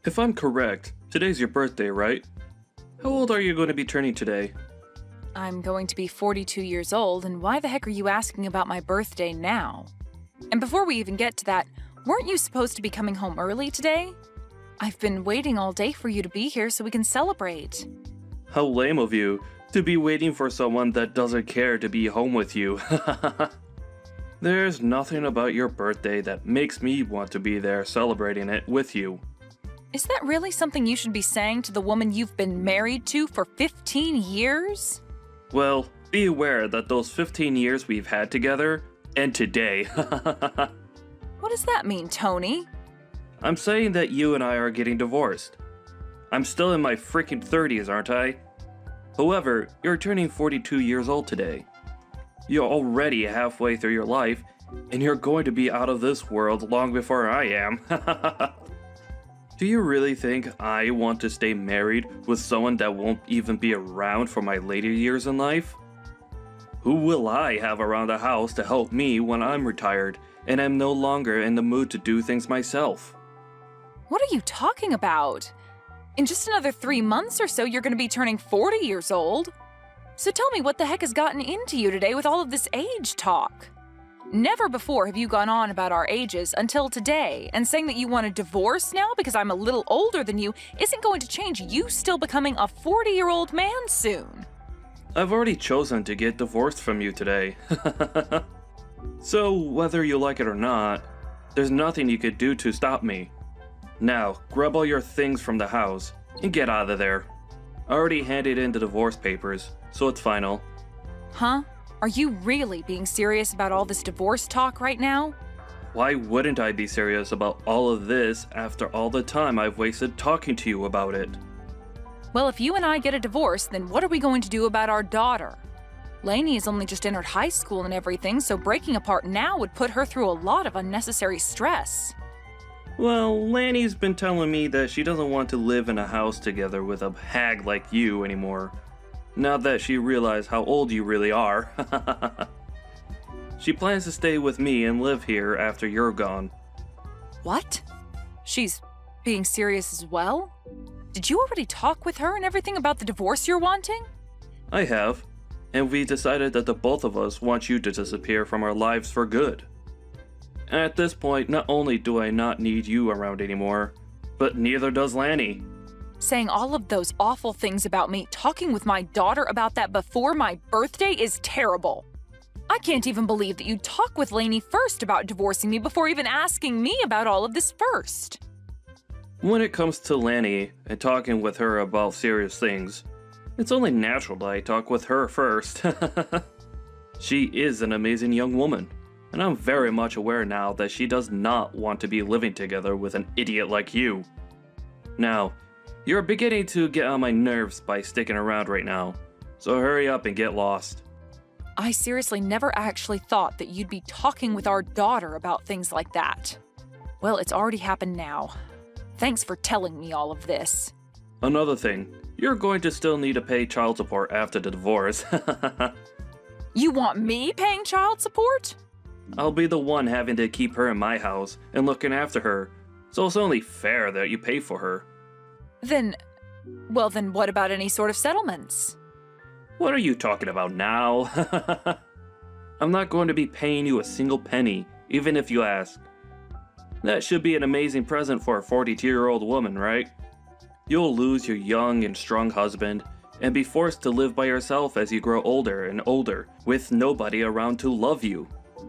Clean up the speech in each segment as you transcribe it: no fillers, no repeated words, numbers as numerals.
If I'm correct, today's your birthday, right? How old are you going to be turning today? I'm going to be 42 years old, and why the heck are you asking about my birthday now? And before we even get to that, weren't you supposed to be coming home early today? I've been waiting all day for you to be here so we can celebrate. How lame of you to be waiting for someone that doesn't care to be home with you. There's nothing about your birthday that makes me want to be there celebrating it with you. Is that really something you should be saying to the woman you've been married to for 15 years? Well, be aware that those 15 years we've had together end today. What does that mean, Tony? I'm saying that you and I are getting divorced. I'm still in my freaking 30s, aren't I? However, you're turning 42 years old today. You're already halfway through your life, and you're going to be out of this world long before I am. Do you really think I want to stay married with someone that won't even be around for my later years in life? Who will I have around the house to help me when I'm retired and I'm no longer in the mood to do things myself? What are you talking about? In just another 3 months or so, you're going to be turning 40 years old. So tell me, what the heck has gotten into you today with all of this age talk? Never before have you gone on about our ages until today, and saying that you want a divorce now because I'm a little older than you isn't going to change you still becoming a 40-year-old man soon. I've already chosen to get divorced from you today. So, whether you like it or not, there's nothing you could do to stop me. Now, grab all your things from the house and get out of there. I already handed in the divorce papers, so it's final. Huh? Are you really being serious about all this divorce talk right now? Why wouldn't I be serious about all of this after all the time I've wasted talking to you about it? Well, if you and I get a divorce, then what are we going to do about our daughter? Lainey has only just entered high school and everything, so breaking apart now would put her through a lot of unnecessary stress. Well, Lanny's been telling me that she doesn't want to live in a house together with a hag like you anymore. Now that she realized how old you really are. She plans to stay with me and live here after you're gone. What? She's being serious as well? Did you already talk with her and everything about the divorce you're wanting? I have, and we decided that the both of us want you to disappear from our lives for good. At this point, not only do I not need you around anymore, but neither does Lanny. Saying all of those awful things about me, talking with my daughter about that before my birthday is terrible. I can't even believe that you'd talk with Lainey first about divorcing me before even asking me about all of this first. When it comes to Lanny and talking with her about serious things, it's only natural that I talk with her first. She is an amazing young woman, and I'm very much aware now that she does not want to be living together with an idiot like you. Now, you're beginning to get on my nerves by sticking around right now, so hurry up and get lost. I seriously never actually thought that you'd be talking with our daughter about things like that. Well, it's already happened now. Thanks for telling me all of this. Another thing, you're going to still need to pay child support after the divorce. You want me paying child support? I'll be the one having to keep her in my house and looking after her, so it's only fair that you pay for her. Then what about any sort of settlements? What are you talking about now? I'm not going to be paying you a single penny, even if you ask. That should be an amazing present for a 42-year-old woman, right? You'll lose your young and strong husband, and be forced to live by yourself as you grow older and older, with nobody around to love you.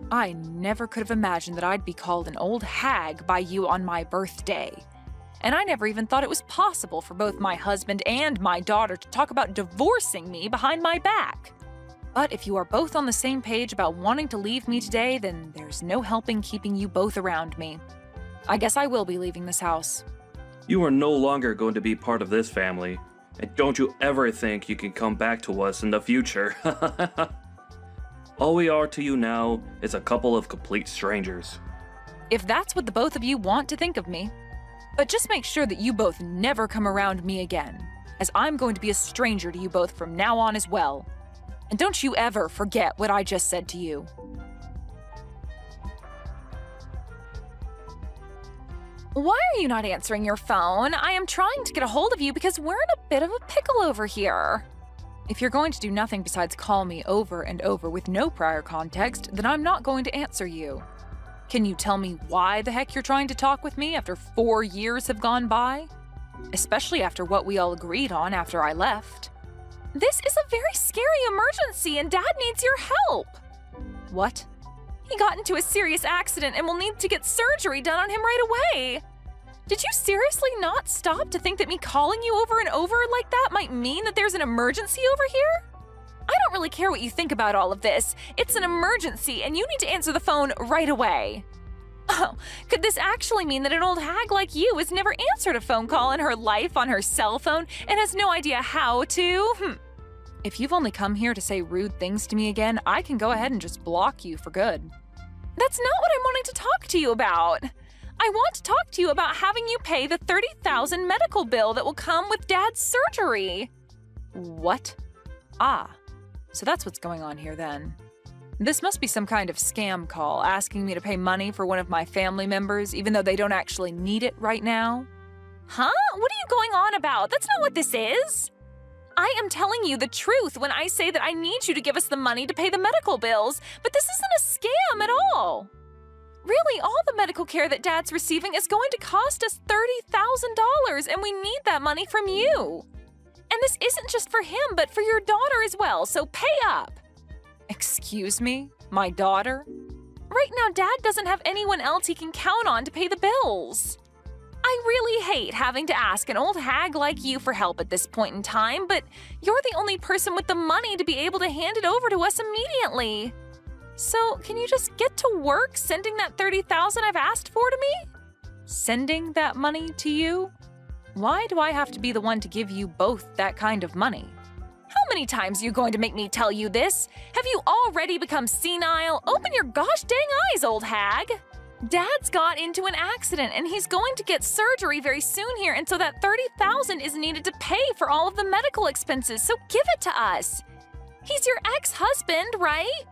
I never could have imagined that I'd be called an old hag by you on my birthday. And I never even thought it was possible for both my husband and my daughter to talk about divorcing me behind my back. But if you are both on the same page about wanting to leave me today, then there's no helping keeping you both around me. I guess I will be leaving this house. You are no longer going to be part of this family, and don't you ever think you can come back to us in the future. All we are to you now is a couple of complete strangers. If that's what the both of you want to think of me. But just make sure that you both never come around me again, as I'm going to be a stranger to you both from now on as well. And don't you ever forget what I just said to you. Why are you not answering your phone? I am trying to get a hold of you because we're in a bit of a pickle over here. If you're going to do nothing besides call me over and over with no prior context, then I'm not going to answer you. Can you tell me why the heck you're trying to talk with me after 4 years have gone by? Especially after what we all agreed on after I left. This is a very scary emergency and Dad needs your help. What? He got into a serious accident and will need to get surgery done on him right away. Did you seriously not stop to think that me calling you over and over like that might mean that there's an emergency over here? I don't really care what you think about all of this. It's an emergency and you need to answer the phone right away. Oh, could this actually mean that an old hag like you has never answered a phone call in her life on her cell phone and has no idea how to? If you've only come here to say rude things to me again, I can go ahead and just block you for good. That's not what I'm wanting to talk to you about. I want to talk to you about having you pay the $30,000 medical bill that will come with Dad's surgery. What? Ah, so that's what's going on here then. This must be some kind of scam call asking me to pay money for one of my family members even though they don't actually need it right now. Huh? What are you going on about? That's not what this is. I am telling you the truth when I say that I need you to give us the money to pay the medical bills, but this isn't a scam at all. Really, all the medical care that Dad's receiving is going to cost us $30,000, and we need that money from you. And this isn't just for him, but for your daughter as well, so pay up. Excuse me? My daughter? Right now, Dad doesn't have anyone else he can count on to pay the bills. I really hate having to ask an old hag like you for help at this point in time, but you're the only person with the money to be able to hand it over to us immediately. So, can you just get to work sending that $30,000 I've asked for to me? Sending that money to you? Why do I have to be the one to give you both that kind of money? How many times are you going to make me tell you this? Have you already become senile? Open your gosh dang eyes, old hag! Dad's got into an accident and he's going to get surgery very soon here, and so that $30,000 is needed to pay for all of the medical expenses, so give it to us. He's your ex-husband, right?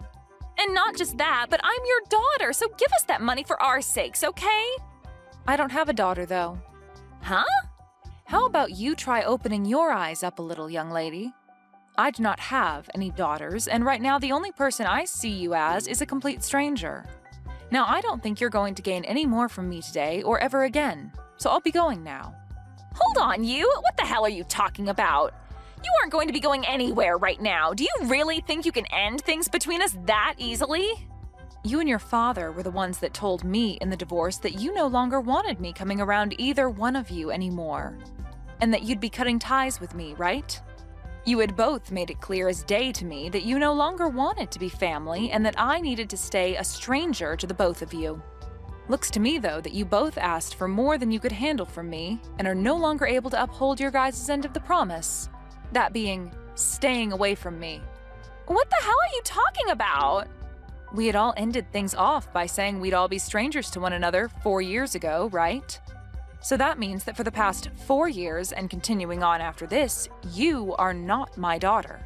And not just that, but I'm your daughter, so give us that money for our sakes, okay? I don't have a daughter, though. Huh? How about you try opening your eyes up a little, young lady? I do not have any daughters, and right now the only person I see you as is a complete stranger. Now, I don't think you're going to gain any more from me today or ever again, so I'll be going now. Hold on, you! What the hell are you talking about? You aren't going to be going anywhere right now. Do you really think you can end things between us that easily? You and your father were the ones that told me in the divorce that you no longer wanted me coming around either one of you anymore, and that you'd be cutting ties with me, right? You had both made it clear as day to me that you no longer wanted to be family and that I needed to stay a stranger to the both of you. Looks to me, though, that you both asked for more than you could handle from me and are no longer able to uphold your guys' end of the promise. That being, staying away from me. What the hell are you talking about? We had all ended things off by saying we'd all be strangers to one another 4 years ago, right? So that means that for the past 4 years and continuing on after this, you are not my daughter.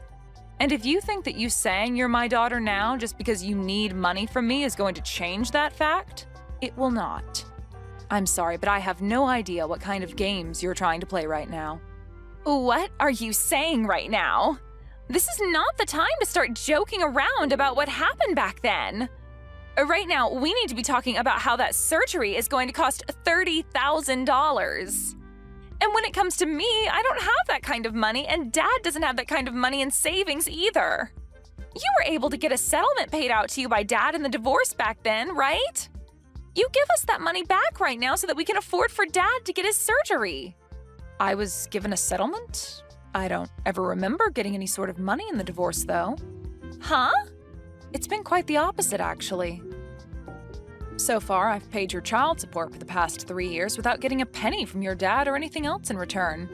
And if you think that you saying you're my daughter now just because you need money from me is going to change that fact, it will not. I'm sorry, but I have no idea what kind of games you're trying to play right now. What are you saying right now? This is not the time to start joking around about what happened back then. Right now, we need to be talking about how that surgery is going to cost $30,000. And when it comes to me, I don't have that kind of money, and Dad doesn't have that kind of money in savings either. You were able to get a settlement paid out to you by Dad in the divorce back then, right? You give us that money back right now so that we can afford for Dad to get his surgery. I was given a settlement? I don't ever remember getting any sort of money in the divorce, though. Huh? It's been quite the opposite, actually. So far, I've paid your child support for the past 3 years without getting a penny from your dad or anything else in return.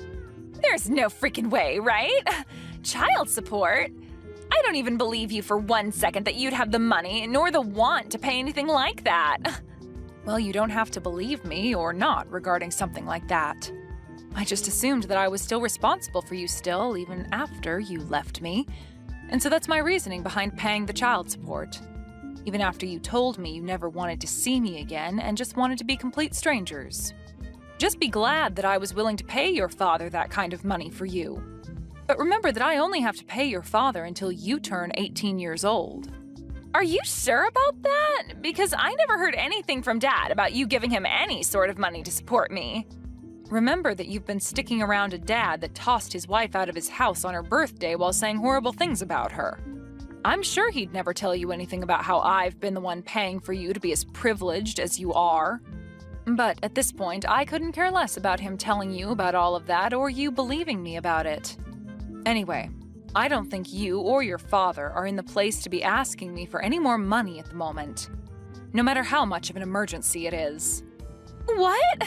There's no freaking way, right? Child support? I don't even believe you for 1 second that you'd have the money nor the want to pay anything like that. Well, you don't have to believe me or not regarding something like that. I just assumed that I was still responsible for you still, even after you left me. And so that's my reasoning behind paying the child support. Even after you told me you never wanted to see me again and just wanted to be complete strangers. Just be glad that I was willing to pay your father that kind of money for you. But remember that I only have to pay your father until you turn 18 years old. Are you sure about that? Because I never heard anything from Dad about you giving him any sort of money to support me. Remember that you've been sticking around a dad that tossed his wife out of his house on her birthday while saying horrible things about her. I'm sure he'd never tell you anything about how I've been the one paying for you to be as privileged as you are. But at this point, I couldn't care less about him telling you about all of that or you believing me about it. Anyway, I don't think you or your father are in the place to be asking me for any more money at the moment, no matter how much of an emergency it is. What?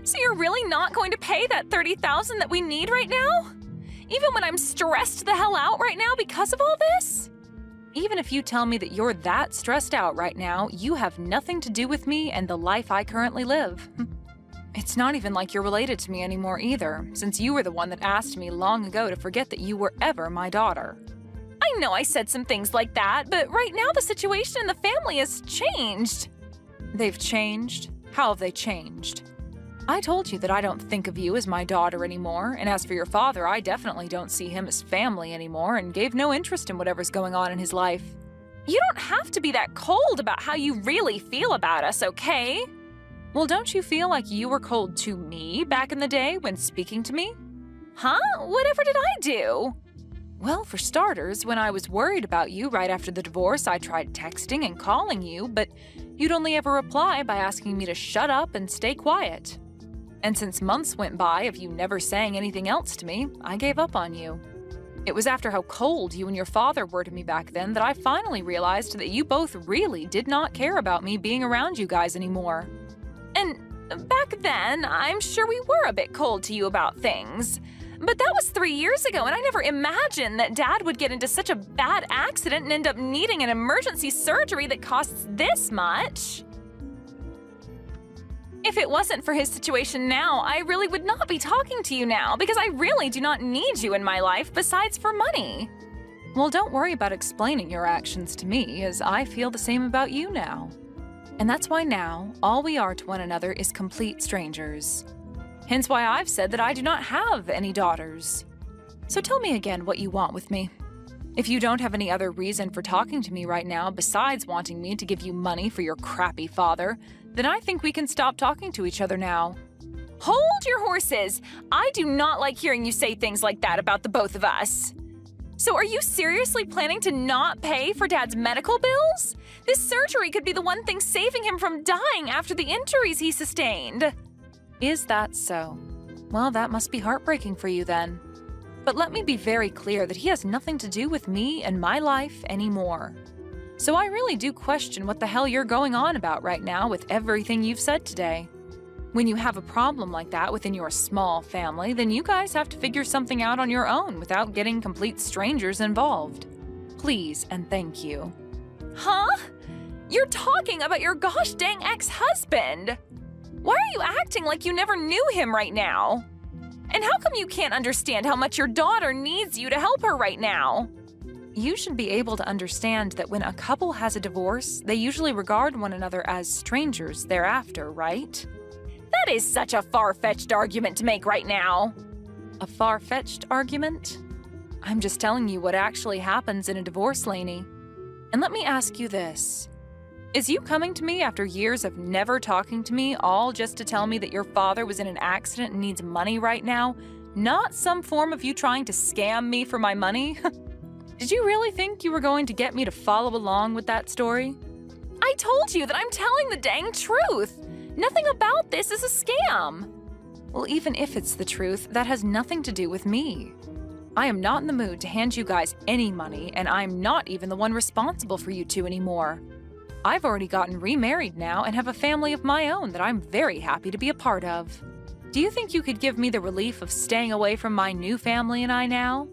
So you're really not going to pay that $30,000 that we need right now? Even when I'm stressed the hell out right now because of all this? Even if you tell me that you're that stressed out right now, you have nothing to do with me and the life I currently live. It's not even like you're related to me anymore either, since you were the one that asked me long ago to forget that you were ever my daughter. I know I said some things like that, but right now the situation in the family has changed. They've changed? How have they changed? I told you that I don't think of you as my daughter anymore, and as for your father, I definitely don't see him as family anymore and gave no interest in whatever's going on in his life. You don't have to be that cold about how you really feel about us, okay? Well, don't you feel like you were cold to me back in the day when speaking to me? Huh? Whatever did I do? Well, for starters, when I was worried about you right after the divorce, I tried texting and calling you, but you'd only ever reply by asking me to shut up and stay quiet. And since months went by of you never saying anything else to me, I gave up on you. It was after how cold you and your father were to me back then that I finally realized that you both really did not care about me being around you guys anymore. And back then, I'm sure we were a bit cold to you about things. But that was 3 years ago, and I never imagined that Dad would get into such a bad accident and end up needing an emergency surgery that costs this much. If it wasn't for his situation now, I really would not be talking to you now because I really do not need you in my life besides for money. Well, don't worry about explaining your actions to me, as I feel the same about you now. And that's why now, all we are to one another is complete strangers. Hence why I've said that I do not have any daughters. So tell me again what you want with me. If you don't have any other reason for talking to me right now besides wanting me to give you money for your crappy father, then I think we can stop talking to each other now. Hold your horses! I do not like hearing you say things like that about the both of us. So are you seriously planning to not pay for Dad's medical bills? This surgery could be the one thing saving him from dying after the injuries he sustained. Is that so? Well, that must be heartbreaking for you then. But let me be very clear that he has nothing to do with me and my life anymore. So I really do question what the hell you're going on about right now with everything you've said today. When you have a problem like that within your small family, then you guys have to figure something out on your own without getting complete strangers involved. Please and thank you. Huh? You're talking about your gosh dang ex-husband! Why are you acting like you never knew him right now? And how come you can't understand how much your daughter needs you to help her right now? You should be able to understand that when a couple has a divorce, they usually regard one another as strangers thereafter, right? That is such a far-fetched argument to make right now. A far-fetched argument? I'm just telling you what actually happens in a divorce, Lainey. And let me ask you this. Is you coming to me after years of never talking to me all just to tell me that your father was in an accident and needs money right now, not some form of you trying to scam me for my money? Did you really think you were going to get me to follow along with that story? I told you that I'm telling the dang truth. Nothing about this is a scam. Well, even if it's the truth, that has nothing to do with me. I am not in the mood to hand you guys any money, and I'm not even the one responsible for you two anymore. I've already gotten remarried now and have a family of my own that I'm very happy to be a part of. Do you think you could give me the relief of staying away from my new family and I now?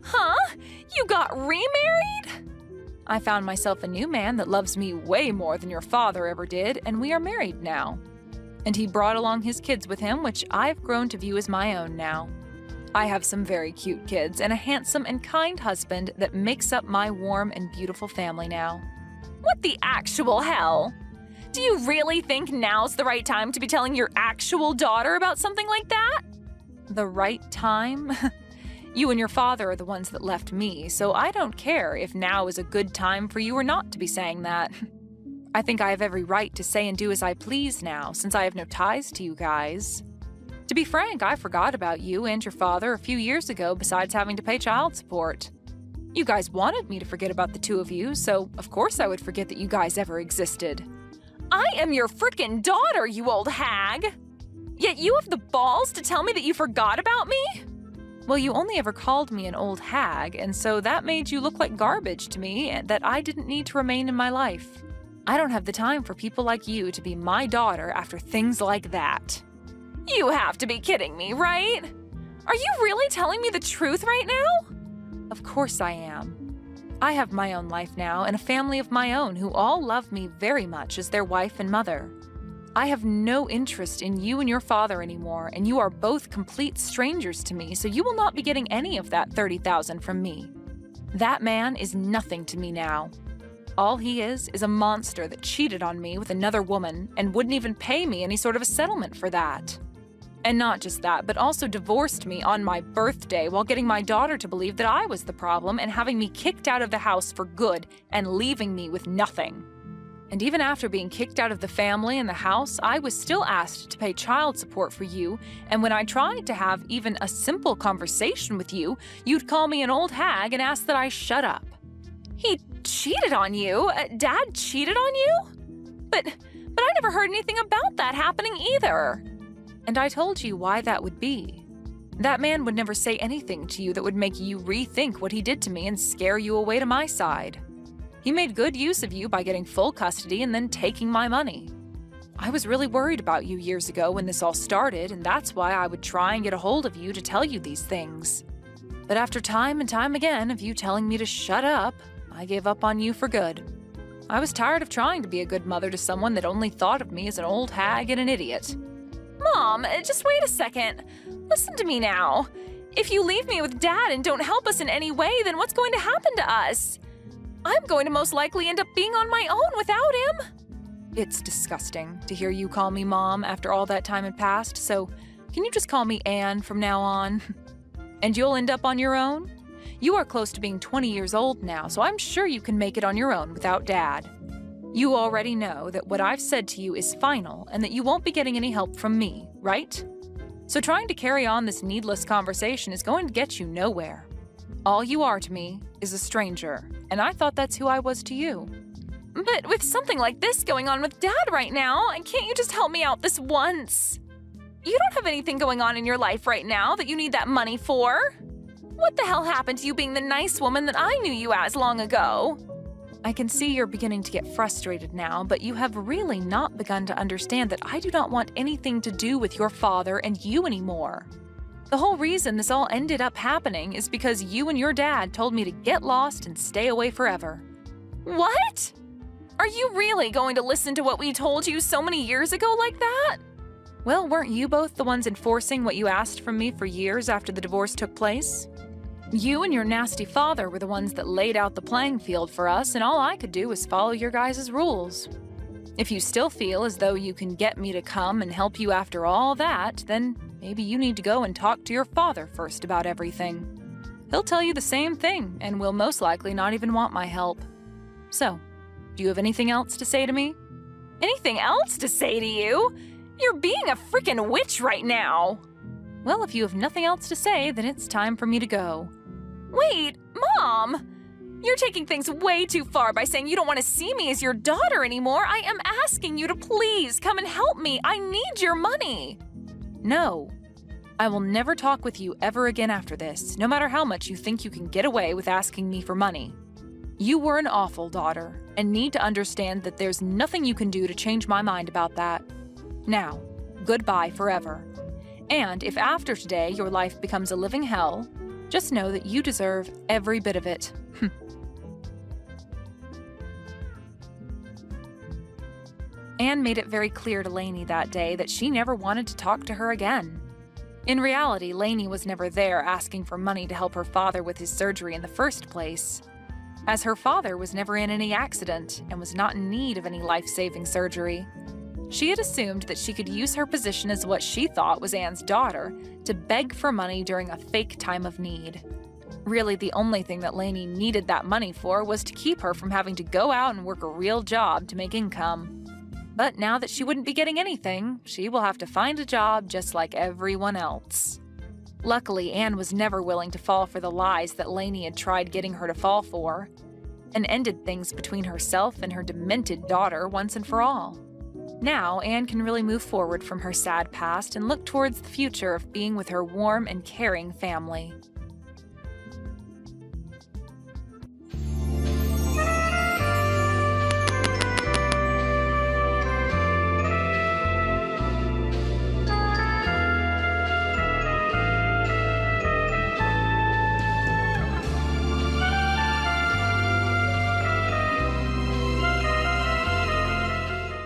Huh? You got remarried? I found myself a new man that loves me way more than your father ever did, and we are married now. And he brought along his kids with him, which I've grown to view as my own now. I have some very cute kids and a handsome and kind husband that makes up my warm and beautiful family now. What the actual hell? Do you really think now's the right time to be telling your actual daughter about something like that? The right time? You and your father are the ones that left me, so I don't care if now is a good time for you or not to be saying that. I think I have every right to say and do as I please now, since I have no ties to you guys. To be frank, I forgot about you and your father a few years ago besides having to pay child support. You guys wanted me to forget about the two of you, so of course I would forget that you guys ever existed. I am your frickin' daughter, you old hag! Yet you have the balls to tell me that you forgot about me? Well, you only ever called me an old hag, and so that made you look like garbage to me and that I didn't need to remain in my life. I don't have the time for people like you to be my daughter after things like that. You have to be kidding me, right? Are you really telling me the truth right now? Of course I am. I have my own life now and a family of my own who all love me very much as their wife and mother. I have no interest in you and your father anymore, and you are both complete strangers to me, so you will not be getting any of that $30,000 from me. That man is nothing to me now. All he is a monster that cheated on me with another woman and wouldn't even pay me any sort of a settlement for that. And not just that, but also divorced me on my birthday while getting my daughter to believe that I was the problem and having me kicked out of the house for good and leaving me with nothing. And even after being kicked out of the family and the house, I was still asked to pay child support for you, and when I tried to have even a simple conversation with you, you'd call me an old hag and ask that I shut up. He cheated on you? Dad cheated on you? But I never heard anything about that happening either. And I told you why that would be. That man would never say anything to you that would make you rethink what he did to me and scare you away to my side. He made good use of you by getting full custody and then taking my money. I was really worried about you years ago when this all started, and that's why I would try and get a hold of you to tell you these things. But after time and time again of you telling me to shut up, I gave up on you for good. I was tired of trying to be a good mother to someone that only thought of me as an old hag and an idiot. Mom, just wait a second. Listen to me now. If you leave me with Dad and don't help us in any way, then what's going to happen to us? I'm going to most likely end up being on my own without him. It's disgusting to hear you call me Mom after all that time had passed, so can you just call me Anne from now on? And you'll end up on your own? You are close to being 20 years old now, so I'm sure you can make it on your own without Dad. You already know that what I've said to you is final and that you won't be getting any help from me, right? So trying to carry on this needless conversation is going to get you nowhere. All you are to me is a stranger, and I thought that's who I was to you. But with something like this going on with Dad right now, can't you just help me out this once? You don't have anything going on in your life right now that you need that money for. What the hell happened to you being the nice woman that I knew you as long ago? I can see you're beginning to get frustrated now, but you have really not begun to understand that I do not want anything to do with your father and you anymore. The whole reason this all ended up happening is because you and your dad told me to get lost and stay away forever. What? Are you really going to listen to what we told you so many years ago like that? Well, weren't you both the ones enforcing what you asked from me for years after the divorce took place? You and your nasty father were the ones that laid out the playing field for us, and all I could do was follow your guys' rules. If you still feel as though you can get me to come and help you after all that, then maybe you need to go and talk to your father first about everything. He'll tell you the same thing and will most likely not even want my help. So, do you have anything else to say to me? Anything else to say to you? You're being a freaking witch right now. Well, if you have nothing else to say, then it's time for me to go. Wait, Mom! You're taking things way too far by saying you don't want to see me as your daughter anymore. I am asking you to please come and help me. I need your money. No. I will never talk with you ever again after this, no matter how much you think you can get away with asking me for money. You were an awful daughter, and need to understand that there's nothing you can do to change my mind about that. Now, goodbye forever. And if after today your life becomes a living hell, just know that you deserve every bit of it. Anne made it very clear to Lainey that day that she never wanted to talk to her again. In reality, Lainey was never there asking for money to help her father with his surgery in the first place. as her father was never in any accident and was not in need of any life-saving surgery. She had assumed that she could use her position as what she thought was Anne's daughter to beg for money during a fake time of need. Really, the only thing that Lainey needed that money for was to keep her from having to go out and work a real job to make income. But now that she wouldn't be getting anything, she will have to find a job just like everyone else. Luckily, Anne was never willing to fall for the lies that Lainey had tried getting her to fall for, and ended things between herself and her demented daughter once and for all. Now, Anne can really move forward from her sad past and look towards the future of being with her warm and caring family.